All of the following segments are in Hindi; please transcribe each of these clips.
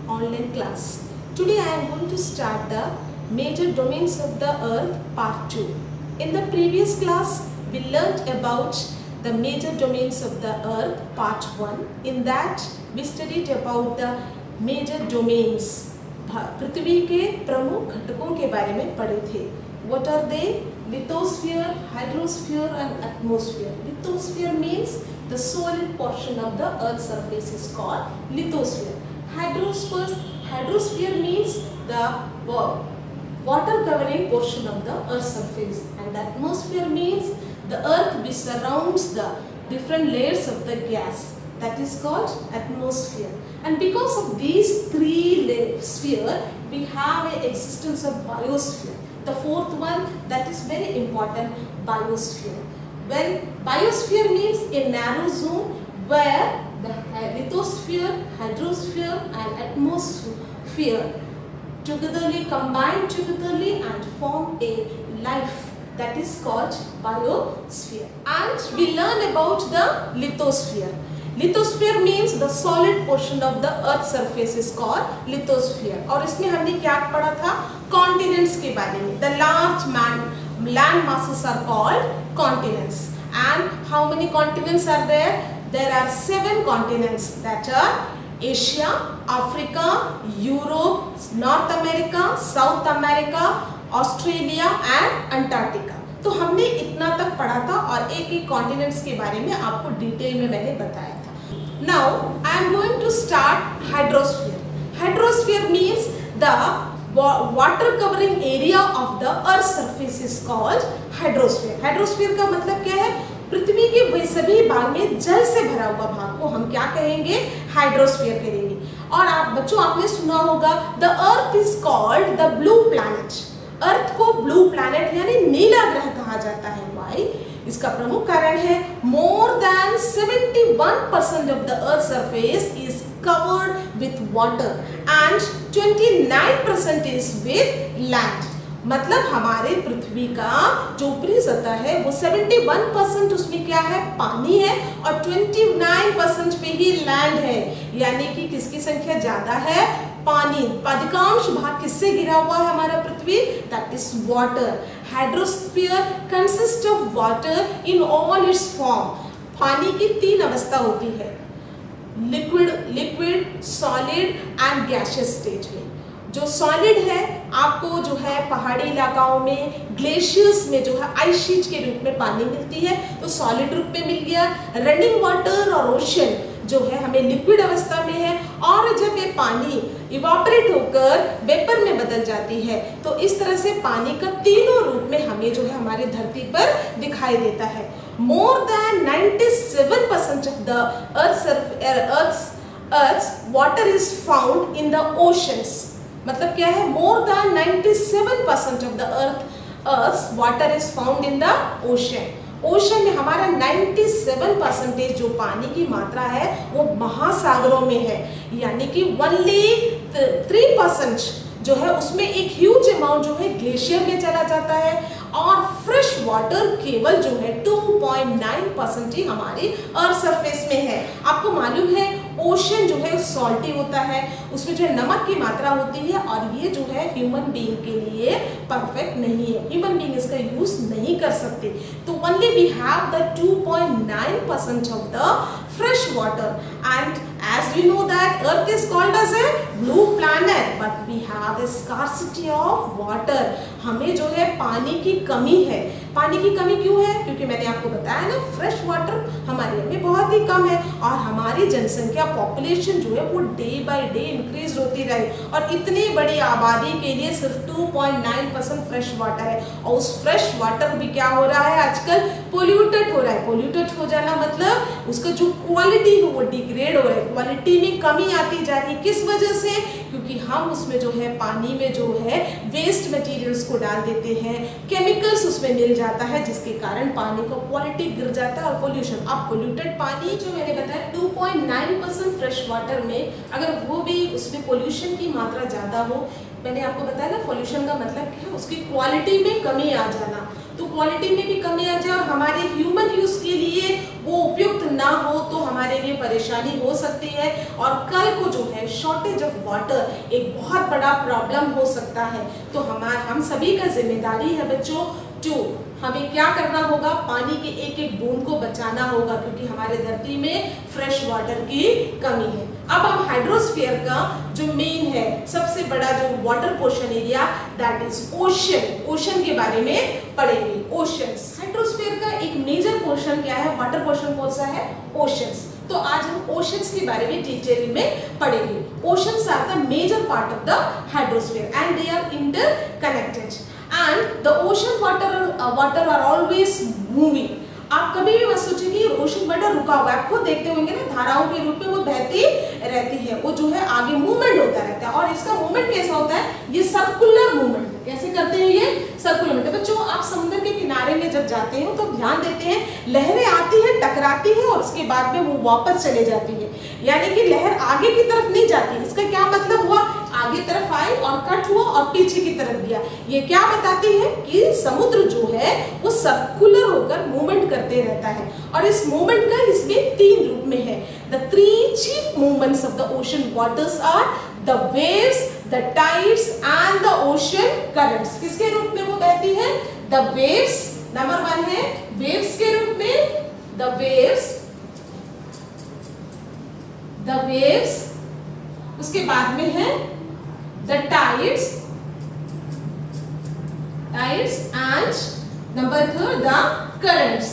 online class. Today I am going to start the major domains of the earth part 2. In the previous class we learnt about the major domains of the earth part 1. In that we studied about the major domains. पृथ्वी के प्रमुख घटकों के बारे में पढ़े थे. What are they? Lithosphere, hydrosphere and atmosphere. Lithosphere means the solid portion of the earth's surface is called lithosphere. Hydrosphere means the water covering portion of the earth's surface, and the atmosphere means the earth which surrounds the different layers of the gas, that is called atmosphere. And because of these three spheres we have an existence of biosphere. The fourth one, that is very important, biosphere. When biosphere means a narrow zone where the lithosphere, hydrosphere and atmosphere togetherly combine togetherly and form a life, that is called biosphere. And we learn about the lithosphere. Lithosphere means the solid portion of the earth surface is called lithosphere. और इसमें हमने क्या पढ़ा था? Continents के बारे में. The large land masses are called continents. And how many continents are there? There are 7 continents, that are Asia, Africa, Europe, North America, South America, Australia and Antarctica. तो हमने इतना तक पढ़ा था और एक कॉन्टिनेंट्स के बारे में आपको डिटेल में मैंने बताया था. Now I am going to start hydrosphere. Hydrosphere means the water covering area of the earth's surface is called hydrosphere. Hydrosphere का मतलब क्या है? पृथ्वी के वे सभी भाग में जल से भरा हुआ भाग को हम क्या कहेंगे? हाइड्रोस्फीयर कहेंगे. और आप बच्चों आपने सुना होगा the earth is called the blue planet. अर्थ को ब्लू प्लैनेट यानी नीला ग्रह कहा जाता है. वाई? इसका प्रमुख कारण है more then 71% of the earth surface is covered with water and 29% is with land. मतलब हमारे पृथ्वी का जो ऊपरी सतह है वो 71% उसमें क्या है? पानी है और 29% पे ही लैंड है. यानी कि किसकी संख्या ज्यादा है? पानी. अधिकांश भाग किससे घिरा हुआ है हमारा पृथ्वी? That is water. Hydrosphere consist of water in all its form. पानी की 3 अवस्था होती है, liquid, solid and gaseous stage में. जो सॉलिड है आपको जो है पहाड़ी इलाकाओं में ग्लेशियर्स में जो है आइस शीट के रूप में पानी मिलती है, तो सॉलिड रूप में मिल गया. रनिंग वाटर और ओशन जो है हमें लिक्विड अवस्था में है, और जब ये पानी इवापोरेट होकर वेपर में बदल जाती है तो इस तरह से पानी का तीनों रूप में हमें जो है हमारी धरती पर दिखाई देता है. More than 97% of the earth's water is found in the oceans. मतलब क्या है? More than 97% of the earth's water is found in the ocean. Ocean में हमारा 97% जो पानी की मात्रा है वो महासागरों में है. यानी कि ओनली 3% जो है उसमें एक ह्यूज अमाउंट जो है ग्लेशियर में चला जाता है, और फ्रेश वाटर केवल जो है 2.9% ही हमारी अर्थ सरफेस में है. आपको मालूम है ओशन जो है सॉल्टी होता है, उसमें जो है नमक की मात्रा होती है, और ये जो है ह्यूमन बीइंग के लिए परफेक्ट नहीं है. ह्यूमन बीइंग इसका यूज नहीं कर सकते. तो only we have the 2.9% of the fresh water, and as we know that earth is called as a blue planet, but we have a scarcity of water. हमें जो है पानी की कमी है. पानी की कमी क्यों है? क्योंकि मैंने आपको बताया ना फ्रेश वाटर हमारे में बहुत ही कम है, और हमारी जनसंख्या पॉपुलेशन जो है वो डे बाय डे इंक्रीज होती रही, और इतनी बड़ी आबादी के लिए सिर्फ 2.9% फ्रेश वाटर है. और उस फ्रेश वाटर भी क्या हो रहा है आजकल? पोल्यूटेड हो रहा है. पोल्यूटेड हो जाना मतलब उसका जो क्वालिटी है वो डिग्रेड हो रहा है, क्वालिटी में कमी आती जा रही है. किस वजह से? क्योंकि हम उसमें जो है पानी में जो है वेस्ट मटेरियल्स को डाल देते हैं, केमिकल्स उसमें मिल जाता है, जिसके कारण पानी का क्वालिटी गिर जाता है और पोल्यूशन. अब पोल्यूटेड पानी जो मैंने बताया 2.9% फ्रेश वाटर में अगर वो भी उसमें पोल्यूशन की मात्रा ज़्यादा हो, मैंने आपको बताया ना पॉल्यूशन का मतलब क्या है, उसकी क्वालिटी में कमी आ जाना। तो क्वालिटी में भी कमी आ जाए और हमारे ह्यूमन यूज के लिए वो उपयुक्त ना हो तो हमारे लिए परेशानी हो सकती है। और कल को जो है शॉर्टेज ऑफ वाटर एक बहुत बड़ा प्रॉब्लम हो सकता है। तो हम सभी का जिम्मेदारी है बच्चों, हमें क्या करना होगा, पानी के एक एक बूंद को बचाना होगा, क्योंकि हमारे धरती में फ्रेश वाटर की कमी है। अब हम हाइड्रोस्फीयर का जो मेन है, सबसे बड़ा जो water portion area, that is ocean के बारे में पढ़ेंगे। ओशंस, हाइड्रोस्फीयर का एक मेजर पोर्शन क्या है, वाटर पोर्शन कौन सा है, ओशंस। तो आज हम ओशंस के बारे में डिटेल में पढ़ेंगे। Oceans are the major part of the hydrosphere and they are interconnected and the ocean water are always moving। आप कभी भी मत सोचिए कि ओशन वाटर रुका हुआ है, आप खुद देखते होंगे ना धाराओं के रूप में वो बहती रहती है, वो जो है आगे मूवमेंट होता रहता है। और इसका मूवमेंट कैसा होता है, ये सर्कुलर मूवमेंट है। कैसे करते हैं ये, सर्कुलर मूवमेंट। बच्चों आप समुद्र के किनारे में जब जाते हो तो ध्यान देते हैं, लहरें आती हैं, टकराती हैं और उसके बाद में वो वापस चले जाती है, यानी कि लहर आगे की तरफ नहीं जाती। इसका क्या मतलब हुआ, आगे तरफ आई और कट हुआ और पीछे की तरफ गया। ये क्या बताती है कि समुद्र जो है वो सर्कुलर होकर मूवमेंट करते रहता है। और इस मूवमेंट का इसमें 3 रूप में है। The 3 chief movements of the ocean waters are the waves, the tides and the ocean currents. किसके रूप में वो बहती है, द वेव्स। नंबर 1 है वेव्स के रूप में, द वेव्स, उसके बाद में है the tides and number 3 the currents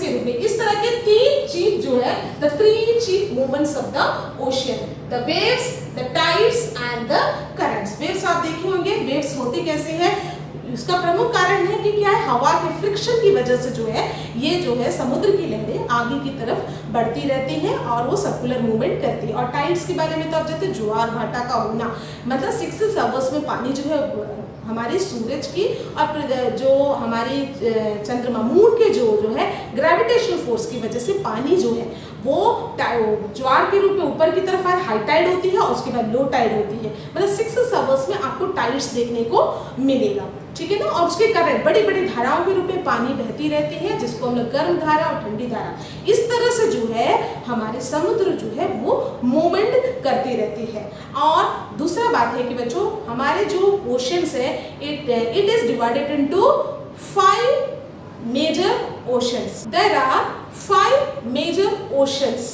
के रूप में। इस तरह के 3 चीफ जो है, the 3 chief movements of the ocean, the waves, the tides and the currents। waves आप देखे होंगे, waves होती कैसे है, इसका प्रमुख कारण है कि क्या है, हवा के फ्रिक्शन की वजह से जो है ये जो है समुद्र की लहरें आगे की तरफ बढ़ती रहती हैं और वो सर्कुलर मूवमेंट करती है। और टाइड्स के बारे में तो आप जानते हैं, ज्वार भाटा का होना, मतलब 6 आवर्स में पानी जो है हमारे सूरज की और जो हमारी चंद्रमा मून के जो है ग्रेविटेशनल फोर्स की वजह से पानी जो है वो ज्वार के रूप में ऊपर की तरफ हाई टाइड होती है और उसके बाद लो टाइड होती है। मतलब 6 आवर्स में आपको टाइड्स देखने को मिलेगा, ठीक है ना। और उसके करंट बड़ी बड़ी धाराओं के रूप में पानी बहती रहती है, जिसको हम लोग गर्म धारा और ठंडी धारा, इस तरह से जो है हमारे समुद्र जो है वो मूवमेंट करती रहती है। और दूसरा बात है कि बच्चों हमारे जो ओशंस है, it is divided into 5 major oceans। There are 5 major oceans।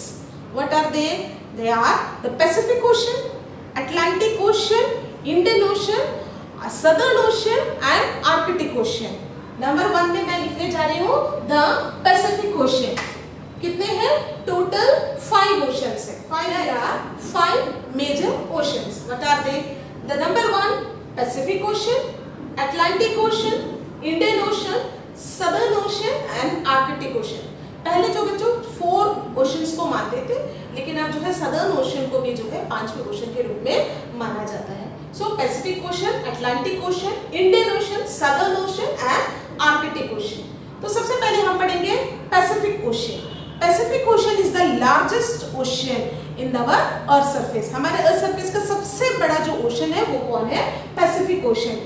What are they? They are the Pacific Ocean, Atlantic Ocean, Indian Ocean, Southern Ocean and Arctic Ocean। Number 1 में मैं लिखने जा रही हूँ the Pacific Ocean। कितने हैं टोटल, 5 oceans है। There are 5 major oceans। What are they? The number 1 Pacific Ocean, Atlantic Ocean, Indian Ocean, Southern Ocean and Arctic Ocean। पहले जो बच्चों 4 ओशंस को मानते थे, लेकिन अब जो है सदर्न ओशन को भी जो है 5वें ओशन के रूप में माना जाता है। So Pacific Ocean, Atlantic Ocean, Indian Ocean, Southern Ocean and Arctic Ocean. तो सबसे पहले हम पढ़ेंगे Pacific Ocean. Pacific Ocean is the largest ocean in our earth surface. हमारे अर्थ सरफेस का सबसे बड़ा जो ओशन है वो कौन है, Pacific ocean.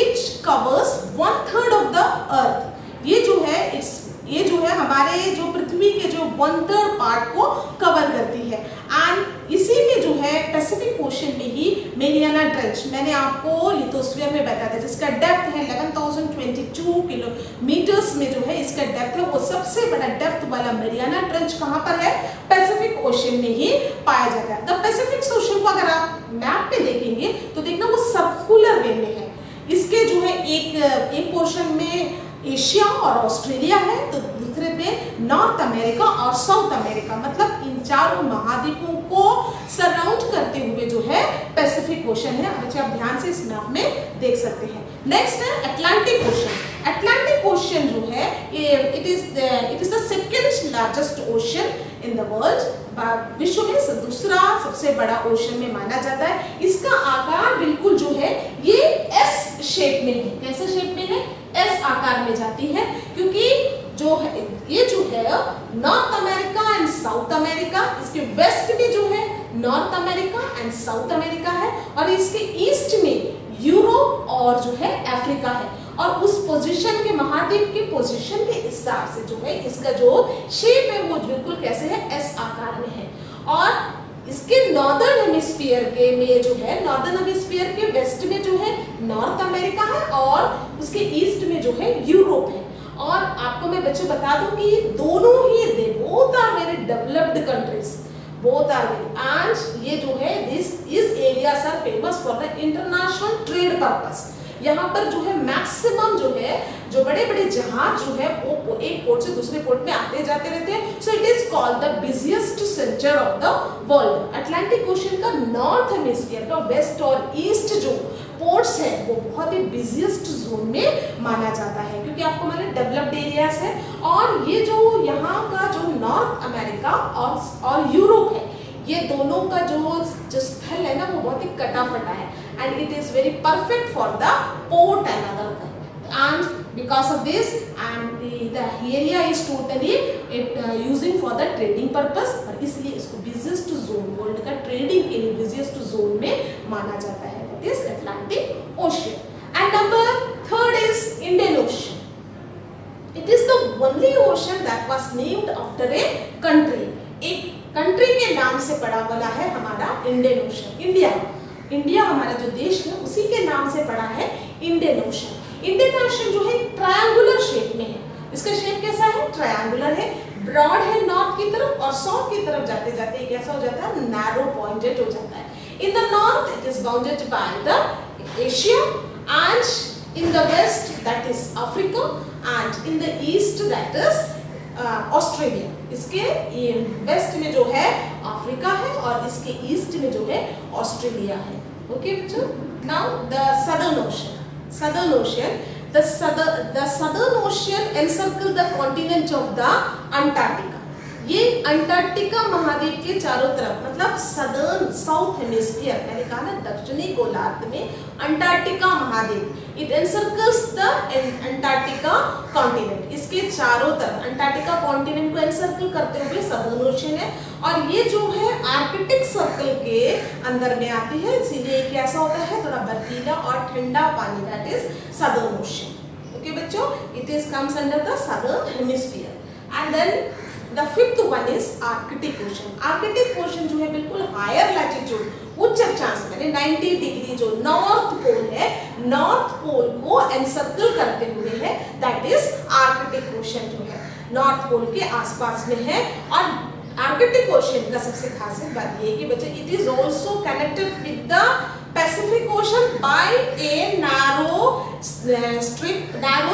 It covers 1/3 of the earth. ये जो है हमारे जो पृथ्वी के जो 1/3 पार्ट को कवर करती है। एंड इसी में जो है पैसिफिक ओशन में ही मेरियाना ट्रेंच, मैंने आपको लिथोस्फीयर में बताया था, जिसका डेप्थ है 11,022 किलोमीटर्स में जो है इसका डेप्थ है। वो सबसे बड़ा डेप्थ वाला मेरियाना ट्रेंच कहाँ पर है, पैसिफिक ओशन में ही पाया जाता है। द पैसिफिक ओशन को अगर आप मैप पे देखेंगे तो देखना वो सर्कुलर वे में है। इसके जो है एक पोर्शन में एशिया और ऑस्ट्रेलिया है, तो दूसरे में नॉर्थ अमेरिका और साउथ अमेरिका, मतलब इन चारों महाद्वीपों को सराउंड करते हुए जो है पैसिफिक ओशन है। बच्चे आप ध्यान से इस मैप में देख सकते हैं। नेक्स्ट है अटलांटिक ओशन। अटलांटिक ओशन जो है it is the second largest ocean in the world. विश्व में दूसरा सबसे बड़ा ओशन में माना जाता है। इसका आकार बिल्कुल जो है ये एस शेप में है। कैसे शेप में है, एस आकार में जाती है, क्योंकि जो है ये जो है north America and south America, इसके वेस्ट में जो है north America and south south America है और इसके ईस्ट में यूरोप और जो है अफ्रीका है। और उस पोजीशन के, महाद्वीप के पोजीशन के हिसाब से जो है इसका जो शेप है वो बिल्कुल कैसे है, एस आकार में है। और इसके नॉर्दर्न हेमिस्फीयर के में जो है, नॉर्दर्न हेमिस्फीयर के वेस्ट में जो है नॉर्थ अमेरिका है और उसके ईस्ट में जो है यूरोप है। और आपको मैं बच्चों बता दूं कि ये दोनों ही both are very developed countries, both are very, and ये जो है this areas are famous for the international trade purpose. यहाँ पर जो है मैक्सिमम जो है, जो बड़े बड़े जहाज जो है वो एक पोर्ट से दूसरे पोर्ट में आते जाते रहते हैं। So it is called the busiest centre of the world. Atlantic ocean का नॉर्थ हेमिस्फीयर का वेस्ट और ईस्ट जो पोर्ट्स है वो बहुत ही बिजिएस्ट जोन में माना जाता है, क्योंकि आपको मैंने डेवलप्ड एरियाज है। और ये जो यहाँ का जो नॉर्थ अमेरिका और यूरोप है, ये दोनों का जो स्थल है ना वो बहुत ही कटा फटा है, and it is very perfect for the port and other thing, and because of this and the area is totally using for the trading purpose, और इसलिए इसको busiest zone, वर्ल्ड का ट्रेडिंग के लिए busiest zone में माना जाता है, that is Atlantic Ocean. And number third is Indian Ocean. It is the only ocean that was named after a country. एक कंट्री के नाम से पड़ा वाला है हमारा इंडियन ओशन। इंडिया हमारा जो देश है उसी के नाम से पड़ा है इंडियन ओशन। इंडियन ओशन जो है ट्रायंगुलर शेप में है। इसका शेप कैसा है, ट्रायंगुलर है, ब्रॉड है नॉर्थ की तरफ और साउथ की तरफ जाते जाते कैसा हो जाता है, नैरो पॉइंटेड हो जाता है। In the north it is bounded by the Asia and in the west that is Africa and in the east that is Australia. इसके वेस्ट में जो है अफ्रीका है और इसके ईस्ट में जो है ऑस्ट्रेलिया है। ओके बच्चों, now the southern ocean, the southern ocean encircle the continent of the Antarctica. ये अंटार्कटिका महाद्वीप के चारों तरफ, मतलब सदर्न साउथ हेमिस्फीयर, मैंने कहा ना दक्षिणी गोलार्ध में अंटार्कटिका महाद्वीप, इट एनसर्कल्स द अंटार्कटिका कॉन्टिनेंट। इसके चारों तरफ अंटार्कटिका कॉन्टिनेंट को एनसर्कल करते हुए सदर्न ओशन है, और ये जो है आर्कटिक सर्कल के अंदर में आती है, इसीलिए कैसा होता है, थोड़ा बर्फीला और ठंडा पानी, that is Southern Ocean. Okay बच्चों, it is comes under the southern hemisphere. And then The fifth one is Arctic Ocean. Arctic Ocean जो है बिल्कुल हायर लैटिट्यूड, उच्च अक्षांश में 90 डिग्री जो नॉर्थ पोल है, नॉर्थ पोल को एनसर्कल करते हुए है, दैट इज आर्कटिक ओशन जो है नॉर्थ पोल के आसपास में है। और आर्कटिक ओशन का सबसे खासियत बात ये है कि बच्चे it is also connected with the Pacific Ocean by a narrow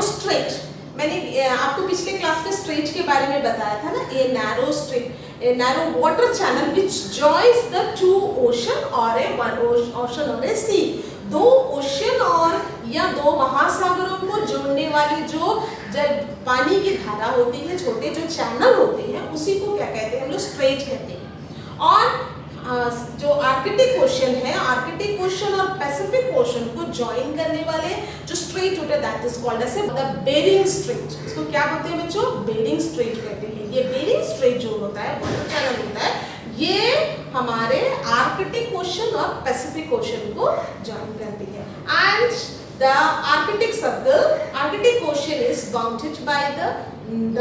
strait. मैंने आपको पिछले क्लास में स्ट्रेट के बारे में बताया था ना, ए narrow straight, a narrow water channel which joins the two ocean और ए ओशन और ए सी। दो ओशन और या दो महासागरों को जोड़ने वाली जो पानी की धारा होती है, छोटे जो चैनल होते हैं, उसी को क्या कहते हैं हम लोग, स्ट्रेट कहते हैं। और जो आर्कटिक ओशन है, आर्कटिक ओशन और पैसिफिक ओशन को ज्वाइन करने वाले जो स्ट्रेट होते हैं, that is called as the Bering Strait. इसको क्या बोलते हैं बच्चों, बेरिंग स्ट्रेट कहते हैं। ये बेरिंग स्ट्रेट जो होता है, वाटर चैनल होता है, ये हमारे आर्कटिक ओशन और पैसिफिक ओशन को ज्वाइन करती है। And the Arctic circle, Arctic ocean is bounded by the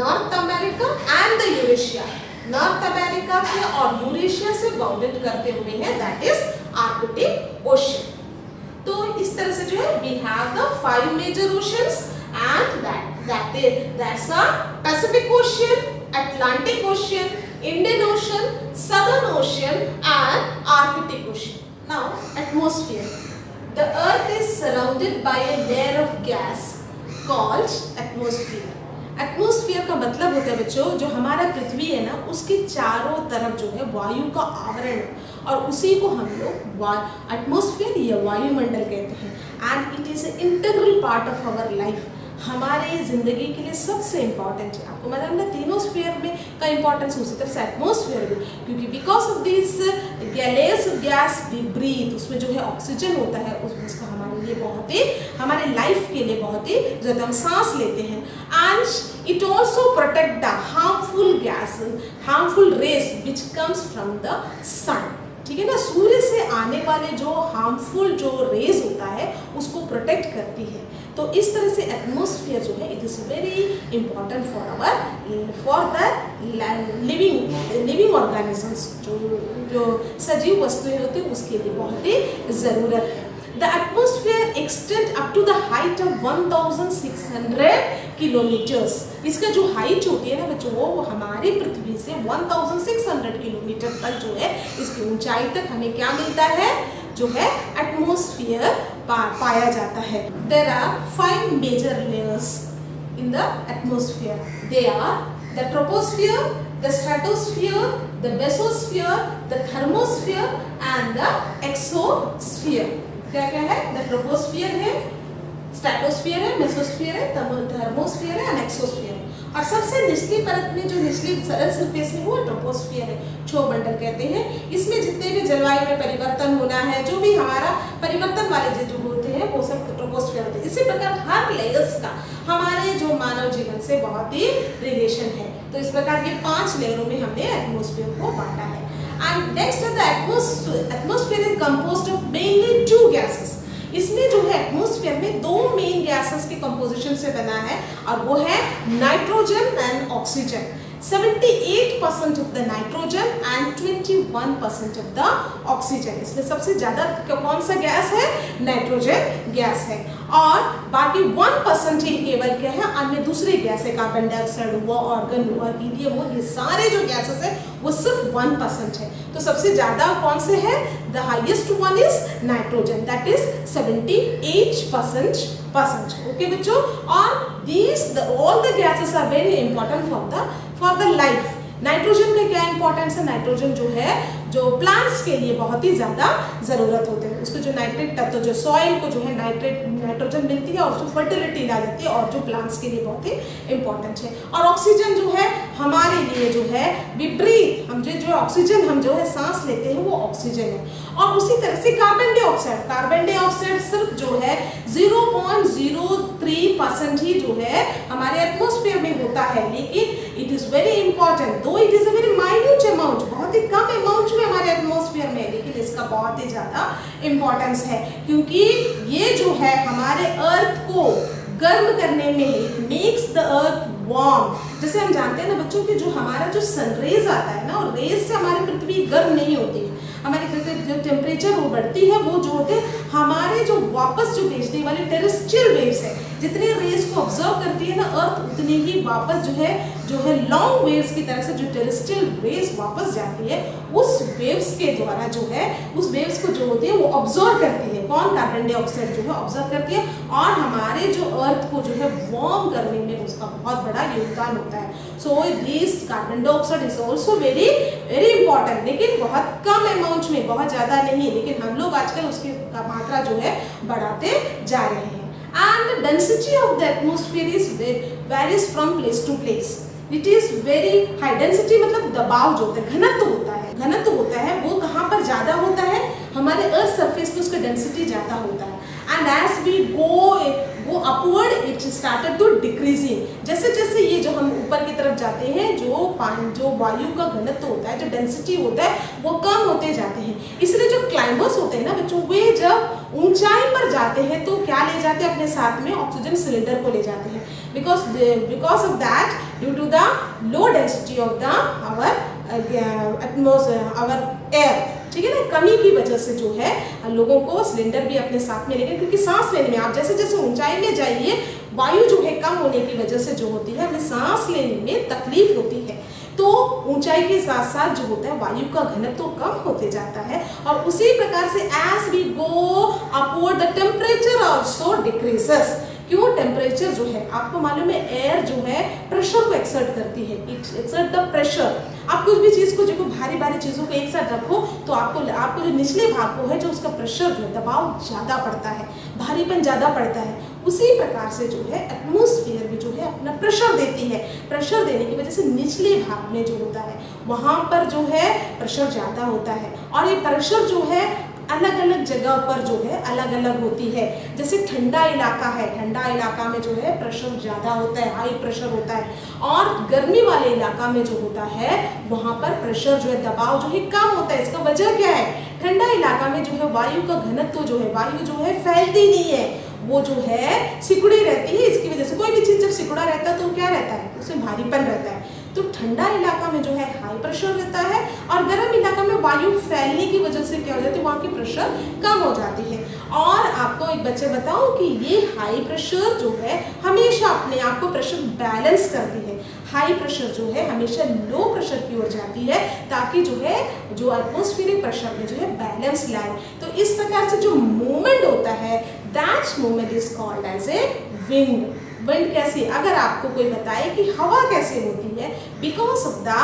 north America and the Eurasia. North America के और यूरेशिया से बाउंडेड करते हुए है, दैट इज आर्कटिक ओशन। तो इस तरह से जो है we have the 5 major oceans and that's a Pacific Ocean, Atlantic Ocean, Indian Ocean, Southern Ocean and Arctic Ocean. Now atmosphere, the earth is surrounded by a layer of gas called atmosphere. Atmosphere का मतलब होता है बच्चों, जो हमारा पृथ्वी है ना, उसके चारों तरफ जो है वायु का आवरण है, और उसी को हम लोग एटमॉस्फेयर या वायुमंडल कहते हैं। And it is a integral part of our life, हमारे जिंदगी के लिए सबसे इम्पॉर्टेंट है। आपको मतलब ना तीनों स्फीयर में का इम्पोर्टेंस उसी तरह से एटमॉस्फेयर भी, क्योंकि because of this layers of gas we breathe, उसमें जो है ऑक्सीजन होता है, उसका हमारे लिए बहुत ही, हमारे लाइफ के लिए बहुत ही ज़्यादा हम सांस लेते हैं। And it also protect the harmful gas, harmful rays which comes from the sun. ठीक है ना, सूर्य से आने वाले जो हार्मफुल जो रेज होता है उसको प्रोटेक्ट करती है। तो इस तरह से एटमॉस्फेयर जो है it is very important for the living organisms, जो सजीव वस्तुएं होती हैं उसके लिए बहुत ही ज़रूरत है। The atmosphere extend up to the height of 1600 kilometres. इसका जो हाइट होती है ना बच्चों वो हमारी पृथ्वी से 1600 किलोमीटर तक जो है इसकी ऊंचाई तक हमें क्या मिलता है, जो है एटमॉस्फेयर पाया जाता है। There are 5 major layers in the atmosphere. They are the troposphere, the stratosphere, the mesosphere, the thermosphere and the exosphere. क्या क्या है, द ट्रोपोस्फियर है, स्ट्रेटोस्फियर है, मेसोस्फियर है, थर्मोस्फियर है, एक्सोस्फियर है। और सबसे निचली परत में जो निचली सरफेस में वो ट्रोपोस्फियर है, क्षोभमंडल कहते हैं। इसमें जितने भी जलवायु में परिवर्तन होना है, जो भी हमारा परिवर्तन वाले जो होते हैं वो सब ट्रोपोस्फियर होते हैं। इसी प्रकार हर लेयर्स का हमारे जो मानव जीवन से बहुत ही रिलेशन है। तो इस प्रकार के 5 लेयरों में हमने एटमॉस्फेयर को बांटा है। And next is the atmosphere is composed of mainly 2 gases. इसमें जो है एटमॉस्फेयर में 2 मेन गैसेस के कंपोजिशन से बना है और वो है nitrogen and oxygen. 78% of the nitrogen and 21% of the oxygen. इसमें सबसे ज्यादा कौन सा गैस है, नाइट्रोजन गैस है, और बाकी 1% ही केवल क्या है अन्य दूसरे गैस है, कार्बन डाइऑक्साइड हुआ, ऑर्गन हुआ, हीलियम हुआ, ये सारे जो गैसेस है वो सिर्फ 1% है। तो सबसे ज्यादा कौन से है, the highest one is nitrogen, that is 78%। Okay बच्चों, और these all the gases are very important for the life. Nitrogen का क्या इंपॉर्टेंस है, नाइट्रोजन जो है जो प्लांट्स के लिए बहुत ही ज्यादा जरूरत होते हैं। उसको जो नाइट्रेट तत्व जो सॉइल को जो है नाइट्रोजन मिलती है और उसको फर्टिलिटी ला जाती है और जो प्लांट्स के लिए बहुत ही इंपॉर्टेंट है। और ऑक्सीजन जो है हमारे लिए जो है विपरीत, हम जो ऑक्सीजन हम जो है सांस लेते हैं वो ऑक्सीजन है। और उसी तरह से कार्बन डाइऑक्साइड सिर्फ जो है 0.03% ही जो है हमारे एटमॉस्फेयर में होता है, लेकिन इट इज वेरी इंपॉर्टेंट, दो it is a very minute amount, बहुत ही कम अमाउंट में हमारे एटमॉस्फेयर में, लेकिन इसका बहुत ही ज्यादा इंपॉर्टेंस है क्योंकि ये जो है हमारे अर्थ को गर्म करने में मेक्स द अर्थ वार्म। जैसे हम जानते हैं ना बच्चों कि जो हमारा जो सनरेज आता है ना, और रेज से हमारी पृथ्वी गर्म नहीं होती है, हमारी जो टेम्परेचर वो बढ़ती है, वो जो होते हैं हमारे जो वापस जो भेजने वाले टेरेस्ट्रियल वेव्स है, जितने रेज को ऑब्जर्व करती है ना अर्थ, उतने ही वापस जो है लॉन्ग वेव्स की तरह से जो टेरेस्ट्रियल रेज वापस जाती है, उस वेव्स के द्वारा जो है उस वेव्स को जो होती है वो ऑब्जर्व करती है। कौन, कार्बन डाइऑक्साइड जो है ऑब्जर्व करती है, और हमारे जो अर्थ को जो है वार्म करने में उसका बहुत बड़ा योगदान होता है। So this carbon dioxide is also very very important, लेकिन बहुत कम अमाउंट में, बहुत ज्यादा नहीं, लेकिन हम लोग आजकल उसकी मात्रा जो है बढ़ाते जा रहे हैं। And the density of the atmosphere is varies from place to place. It is very high density, मतलब दबाव जो होता है, घनत्व होता है, वो कहाँ पर ज्यादा होता है, हमारे अर्थ सरफेस पे उसका डेंसिटी ज्यादा होता है। And as we go upward, it started to decreasing. जैसे जैसे ये जो हम ऊपर की तरफ जाते हैं, जो वायु का घनत्व होता है, जो डेंसिटी होता है, वो कम होते जाते हैं। इसलिए जो क्लाइंबर्स होते हैं ना बच्चों, वे जब ऊंचाई पर जाते हैं तो क्या ले जाते हैं अपने साथ में, ऑक्सीजन सिलेंडर को ले जाते हैं, because of that, due to the low density of our air, ठीक है ना, कमी की वजह से जो है लोगों को सिलेंडर भी अपने साथ में लेकर, क्योंकि सांस लेने में आप जैसे जैसे ऊंचाई में जाइए, वायु जो है कम होने की वजह से जो होती है हमें सांस लेने में तकलीफ होती है। तो ऊंचाई के साथ साथ जो होता है वायु का घनत्व कम होते जाता है, और उसी प्रकार से as we go upward the temperature also decreases. क्यों, टेम्परेचर जो है आपको मालूम है एयर जो है प्रेशर को एक्सर्ट करती है, इट एक्सर्ट द प्रेशर। आप कुछ भी चीज को जो भारी भारी चीजों को एक साथ रखो तो आपको जो निचले भाग को है जो उसका प्रेशर जो है दबाव ज्यादा पड़ता है, भारीपन ज्यादा पड़ता है। उसी प्रकार से जो है एटमॉस्फेयर भी जो है अपना प्रेशर देती है, प्रेशर देने की वजह से निचले भाग में जो होता है वहां पर जो है प्रेशर ज्यादा होता है, और ये प्रेशर जो है अलग अलग जगह पर जो है अलग अलग होती है। जैसे ठंडा इलाका है, ठंडा इलाका में जो है प्रेशर ज़्यादा होता है, हाई प्रेशर होता है, और गर्मी वाले इलाका में जो होता है वहाँ पर प्रेशर जो है, दबाव जो है कम होता है। इसका वजह क्या है? ठंडा इलाका में जो है वायु का घनत्व जो है, वायु जो है फैलती नहीं है, वो जो है सिकुड़ी रहती है। इसकी वजह से कोई भी चीज़ जब सिकुड़ा रहता है तो क्या रहता है? उसमें भारीपन रहता है। तो ठंडा इलाका में जो है हाई प्रेशर रहता है, और गर्म इलाका में वायु फैलने की वजह से क्या हो जाती है? वहाँ की प्रेशर कम हो जाती है। और आपको एक बच्चे बताओ कि ये हाई प्रेशर जो है हमेशा अपने आप को प्रेशर बैलेंस करती है। हाई प्रेशर जो है हमेशा लो प्रेशर की ओर जाती है, ताकि जो है जो एटमॉस्फेरिक प्रेशर में जो है बैलेंस लाए। तो इस प्रकार से जो मूवमेंट होता है, that movement is called as a wind. Wind कैसी? अगर आपको कोई बताए कि हवा कैसे होती है, because of the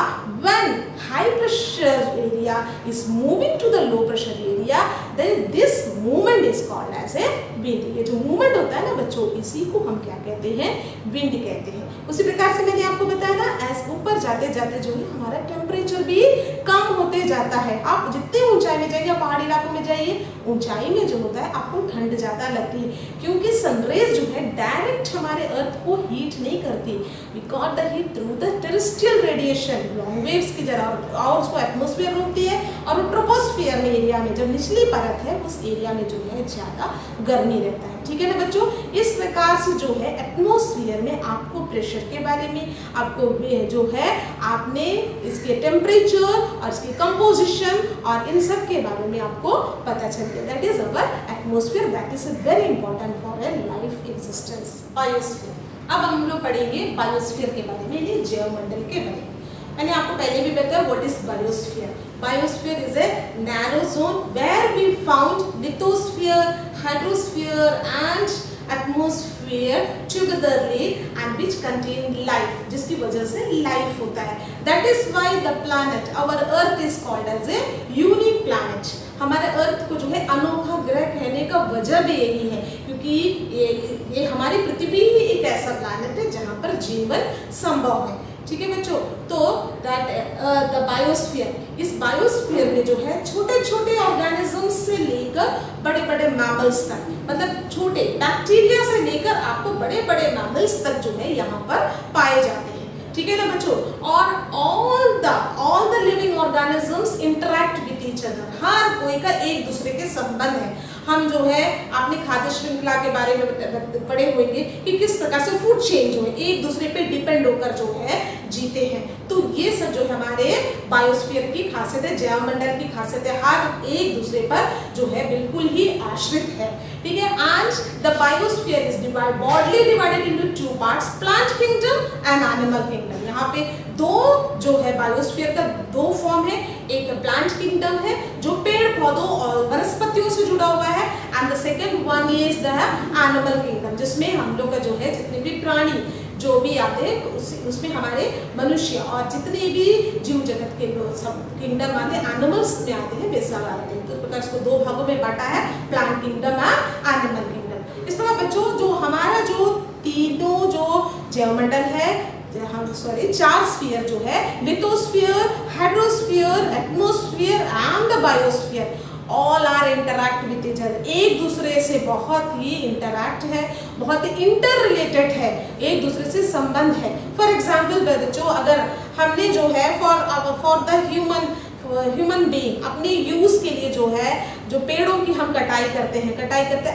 when high pressure area is moving to the low pressure area, then this movement is called as a wind. ये जो मूवमेंट होता है ना बच्चों, इसी को हम क्या कहते हैं? विंड कहते हैं। उसी प्रकार से मैंने आपको बताया ना, एज ऊपर जाते जाते जो है हमारा टेम्परेचर भी कम होते जाता है। आप जितनी ऊंचाई में जाइए, पहाड़ी इलाकों में जाइए, ऊंचाई में जो होता है आपको ठंड ज़्यादा लगती है, क्योंकि सनरेज जो है डायरेक्ट हमारे अर्थ को हीट नहीं करती। We got the heat through the terrestrial radiation, long waves की जरा, और उसको एटमॉस्फेयर होती है, और ट्रोपोस्फियर में एरिया में जो निचली परत है उस एरिया में जो है ज़्यादा गर्मी रहता है। ठीक है ना बच्चों? इस प्रकार से जो है एटमॉस्फेयर में आपको प्रेशर के बारे में, आपको जो है आपने इसके टेम्परेचर और इसकी कंपोजिशन और इन सब के बारे में आपको पता चल गया। That is our atmosphere, that is very important for a life existence. Biosphere. अब हम लोग पढ़ेंगे बायोस्फीयर के बारे में, यानी जैवमंडल के बारे में। मैंने आपको पहले भी बताया what is biosphere. Biosphere is a narrow zone where we found lithosphere, hydrosphere and atmosphere togetherly and which contain life, जिसकी वजह से life होता है। That is why the planet, our earth is called as a unique planet। हमारे अर्थ को जो है अनोखा ग्रह कहने का वजह भी यही है, क्योंकि ये हमारी पृथ्वी ही एक ऐसा प्लैनेट है जहाँ पर जीवन संभव है। ठीक है बच्चों? तो दैट द बायोस्फीयर, इस बायोस्फीयर में जो है छोटे छोटे ऑर्गेनिजम्स से लेकर बड़े बड़े मैमल्स तक, मतलब छोटे बैक्टीरिया से लेकर आपको बड़े बड़े मैमल्स तक जो है यहाँ पर पाए जाते हैं। ठीक है ना बच्चों? और all the living organisms interact with each other, हर कोई का एक दूसरे के संबंध है। हम जो है आपने खाद्य श्रृंखला के बारे में पढ़े होंगे कि किस प्रकार से फूड चेन जो है एक दूसरे पे डिपेंड होकर जो है जीते हैं। तो ये सब जो हमारे बायोस्फीयर की खासियत है, जैवमंडल की खासियत है, हर एक दूसरे पर जो है बिल्कुल ही आश्रित है। ठीक है? And the biosphere is broadly divided into two parts, plant kingdom and animal kingdom। यहाँ पे दो जो है बायोस्फीयर का दो फॉर्म है, एक प्लांट किंगडम है जो पेड़ पौधों और वनस्पतियों से जुड़ा हुआ है, and the second one is the animal kingdom, जिसमें हम लोग का जो है जितने भी प्राणी जो भी आते हैं उसमें हमारे मनुष्य और जितने भी जीव जगत के सब किंगडम आते हैं, एनिमल्स में आते हैं, वे सब आते हैं। तो इस प्रकार इसको दो भागों में बांटा है, प्लांट किंगडम और एनिमल किंगडम। इस प्रकार बच्चों जो हमारा जो तीनों जो जैवमंडल है, हम चार स्फीयर जो है, lithosphere, hydrosphere, atmosphere and the biosphere, all are interact with each other, एक दूसरे से बहुत ही इंटरैक्ट है, बहुत ही इंटर रिलेटेड है, एक दूसरे से संबंध है। फॉर एग्जाम्पल बच्चों, अगर हमने जो है फॉर द ह्यूमन बीइंग अपने यूज के लिए जो है जो पेड़ों की हम कटाई करते हैं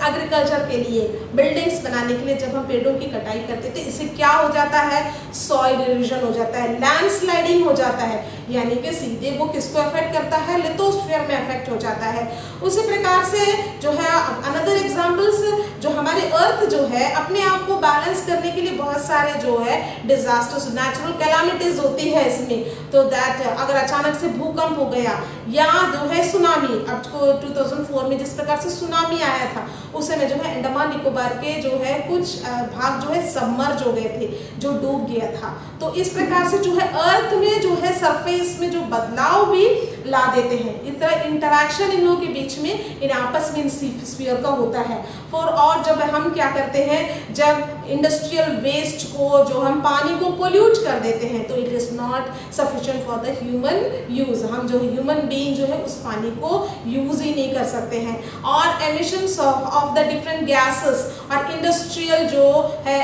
एग्रीकल्चर के लिए, बिल्डिंग्स बनाने के लिए जब हम पेड़ों की कटाई करते हैं तो इससे क्या हो जाता है? सॉइल इरोजन हो जाता है, लैंडस्लाइडिंग हो जाता है, यानी कि सीधे वो किसको अफेक्ट करता है? लिथोस्फीयर में अफेक्ट हो जाता है। उसी प्रकार से जो है अनदर एग्जांपल्स, जो हमारे अर्थ जो है अपने आप को बैलेंस करने के लिए बहुत सारे जो है डिजास्टर्स, नेचुरल कैलामिटीज होती है इसमें। तो दैट अगर अचानक से भूकंप हो गया या जो है सुनामी, अब 2004 में जिस प्रकार से सुनामी आया था उस समय जो है अंडमान निकोबार के जो है कुछ भाग जो है सबमर्ज हो गए थे, जो डूब गया था। तो इस प्रकार से जो है अर्थ में जो है सरफेस में जो बदलाव भी ला देते हैं। इस तरह इंटरैक्शन इन लोगों के बीच में इन आपस में इन स्फीयर का होता है। और जब हम क्या करते हैं, जब इंडस्ट्रियल वेस्ट को, जो हम पानी को पोल्यूट कर देते हैं, तो it is not sufficient for the human use. हम जो ह्यूमन बीइंग जो है उस पानी को यूज ही नहीं कर सकते हैं। और emissions of the different gases, और इंडस्ट्रियल जो है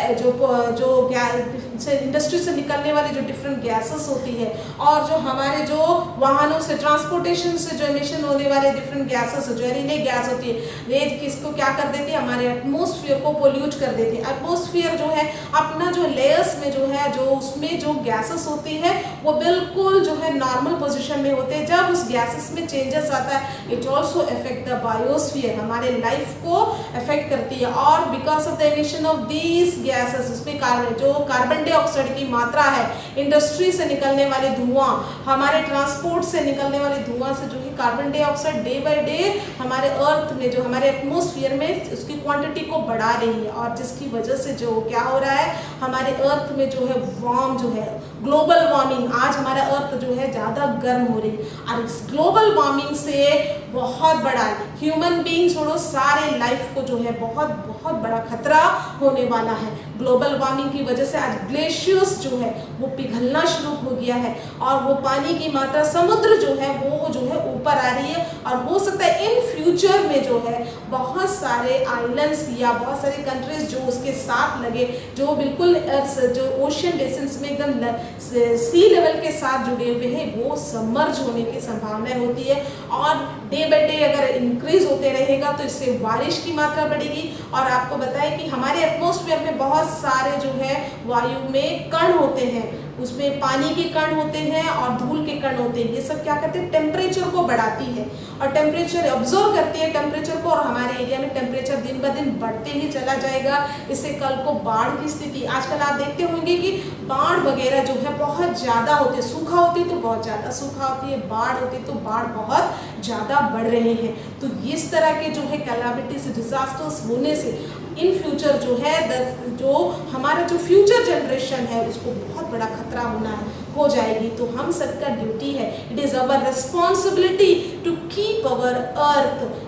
इंडस्ट्री से निकलने वाली जो डिफरेंट गैसेस होती है, और जो हमारे जो वाहनों से, ट्रांसपोर्टेशन से जो एमिशन होने वाले डिफरेंट गैसेस, जहरीले गैस होती है, वे किसको क्या कर देती है, हमारे एटमॉस्फेयर को पोल्यूट कर देती है। एटमॉस्फेयर जो है अपना जो लेयर्स में जो है, जो उसमें जो गैसेस होती है वो बिल्कुल जो है नॉर्मल पोजीशन में होते हैं। जब उस गैसेस में चेंजेस आता है, it also affect the biosphere, हमारे लाइफ को अफेक्ट करती है। और because of the emission of these gases, उसमें कार्बन डाइऑक्साइड की मात्रा है, इंडस्ट्री से निकलने वाले धुआं, हमारे ट्रांसपोर्ट से निकलने वाले धुआं से जो है carbon dioxide day by day हमारे अर्थ में, जो हमारे एटमॉस्फेयर में उसकी क्वांटिटी को बढ़ा रही है। और जिसकी वजह से जो क्या हो रहा है, हमारे अर्थ में जो है वार्म जो है ग्लोबल वार्मिंग, आज हमारा अर्थ जो है ज़्यादा गर्म हो रही है। और इस ग्लोबल वार्मिंग से बहुत बड़ा ह्यूमन बीइंग छोड़ो, सारे लाइफ को जो है बहुत बहुत बड़ा खतरा होने वाला है। ग्लोबल वार्मिंग की वजह से आज ग्लेशियर्स जो है वो पिघलना शुरू हो गया है, और वो पानी की मात्रा समुद्र जो है वो जो है ऊपर आ रही है। और हो सकता है इन फ्यूचर में जो है बहुत सारे आइलैंड्स या बहुत सारे कंट्रीज जो उसके साथ लगे, जो बिल्कुल जो ओशियन बेसिन्स में एकदम सी लेवल के साथ जुड़े हुए हैं, वो सबमर्ज होने की संभावना होती है। और डे बाय डे अगर इंक्रीज होते रहेगा तो इससे बारिश की मात्रा बढ़ेगी। और आपको बताएं कि हमारे एटमॉस्फेयर में बहुत सारे जो है वायु में कण होते हैं, उसमें पानी के कण होते हैं और धूल के कण होते हैं। ये सब क्या करते हैं, टेम्परेचर को बढ़ाती है और टेम्परेचर ऑब्जर्व करती है टेम्परेचर को, और हमारे एरिया में टेम्परेचर दिन ब दिन बढ़ते ही चला जाएगा। इससे कल को बाढ़ की स्थिति, आजकल आप देखते होंगे कि बाढ़ वगैरह जो है बहुत ज़्यादा होती है, सूखा होती है तो बहुत ज़्यादा सूखा होती है, बाढ़ होती है तो बाढ़ बहुत ज़्यादा बढ़ रहे हैं। तो इस तरह के जो है कैलामिटीज, डिजास्टर्स होने से इन फ्यूचर जो है जो हमारा जो फ्यूचर जनरेशन है उसको बहुत बड़ा खतरा हो जाएगी। तो हम सबका ड्यूटी है, it is our responsibility to keep our earth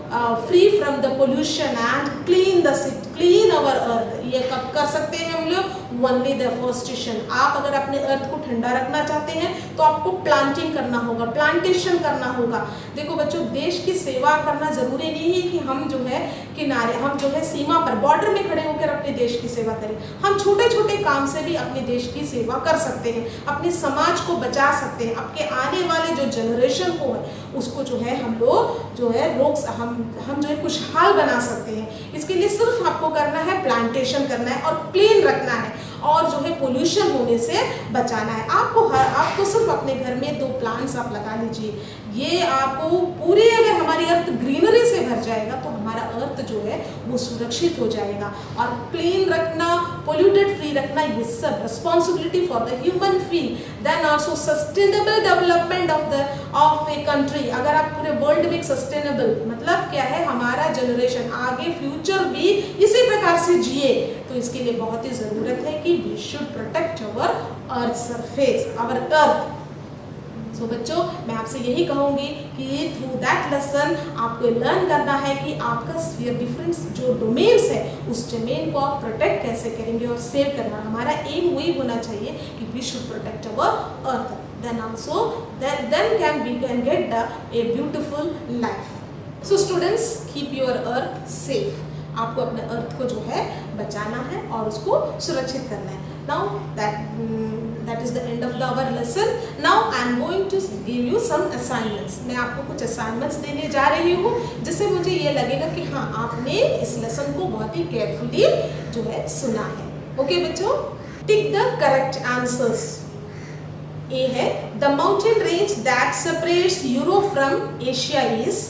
free from the pollution and clean our earth. ये कब कर सकते हैं हम लोग, ओनली डेफोरेस्टेशन। आप अगर अपने अर्थ को ठंडा रखना चाहते हैं तो आपको प्लांटिंग करना होगा, प्लांटेशन करना होगा। देखो बच्चों, देश की सेवा करना जरूरी नहीं है कि हम जो है किनारे, हम जो है सीमा पर बॉर्डर में खड़े होकर अपने देश की सेवा करें। हम छोटे छोटे काम से भी अपने देश की सेवा कर सकते हैं, अपने समाज को बचा सकते हैं, आपके आने वाले जो जनरेशन को है उसको जो है हम लोग जो है हम जो है खुशहाल बना सकते हैं। इसके लिए सिर्फ आपको करना है प्लांटेशन करना है और क्लीन रखना है, और जो है पोल्यूशन होने से बचाना है। आपको सिर्फ अपने घर में 2 प्लांट्स आप लगा लीजिए, ये आपको पूरे, अगर हमारी अर्थ ग्रीनरी से भर जाएगा तो हमारा अर्थ जो है वो सुरक्षित हो जाएगा। और क्लीन रखना, पोल्यूटेड फ्री रखना, ये सब responsibility for the human feel. Then also sustainable development of a country. अगर आप पूरे वर्ल्ड में सस्टेनेबल मतलब क्या है, हमारा जनरेशन आगे फ्यूचर भी इसी प्रकार से जिए, तो इसके लिए बहुत ही ज़रूरत है कि we should protect our earth surface, our earth. So बच्चों, मैं आपसे यही कहूँगी कि थ्रू दैट लेसन आपको लर्न करना है कि आपका स्फीयर डिफरेंट जो डोमेन्स है उस डोमेन को आप प्रोटेक्ट कैसे करेंगे और सेव करना। हमारा एम वही होना चाहिए कि we should protect our earth, then also then we can get a beautiful life. So students, keep your earth safe. आपको अपने अर्थ को जो है बचाना है और उसको सुरक्षित करना है। Now that is the end of our lesson. Now I am going to give you some assignments. मैं आपको कुछ assignments देने जा रही हूँ जिससे मुझे ये लगेगा कि हाँ आपने इस lesson को बहुत ही carefully जो है सुना है। ओके बच्चों, टिक द करेक्ट आंसर्स। ए है the mountain range that separates Europe from Asia is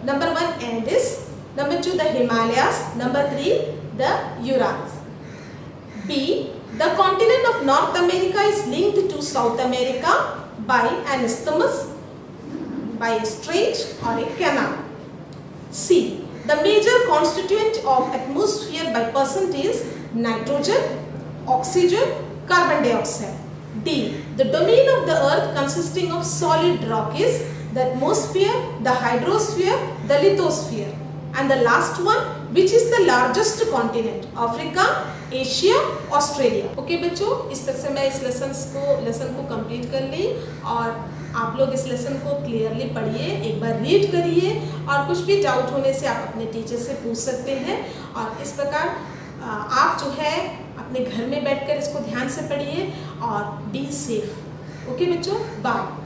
number 1 Andes, number 2 the Himalayas, number 3 the Urals. B, the continent of North America is linked to South America by an isthmus, by a strait or a canal. C, the major constituent of atmosphere by percent is nitrogen, oxygen, carbon dioxide. D, the domain of the earth consisting of solid rock is the atmosphere, the hydrosphere, the lithosphere. and the last one, which is the largest continent? Africa, Asia, Australia. Okay बच्चों, इस तरह से मैं इस लेसन को कंप्लीट कर ली और आप लोग इस लेसन को क्लियरली पढ़िए, एक बार रीड करिए और कुछ भी डाउट होने से आप अपने टीचर से पूछ सकते हैं। और इस प्रकार आप जो है अपने घर में बैठकर इसको ध्यान से पढ़िए और बी सेफ। ओके बच्चों, बाय।